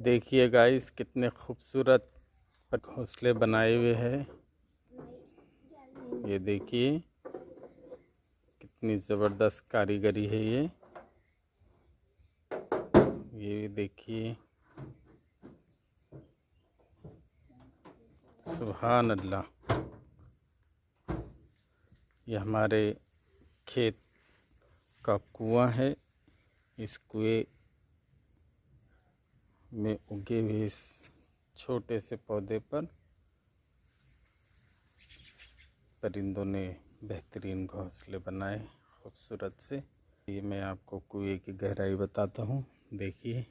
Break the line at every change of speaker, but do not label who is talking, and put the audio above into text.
देखिए गाइस कितने खूबसूरत घोंसले बनाए हुए हैं। ये देखिए कितनी ज़बरदस्त कारीगरी है ये देखिए, सुभान अल्लाह। ये हमारे खेत का कुआं है। इस कुएं में उगे हुए इस छोटे से पौधे पर परिंदों ने बेहतरीन घोंसले बनाए खूबसूरत से। ये मैं आपको कुएं की गहराई बताता हूँ। देखिए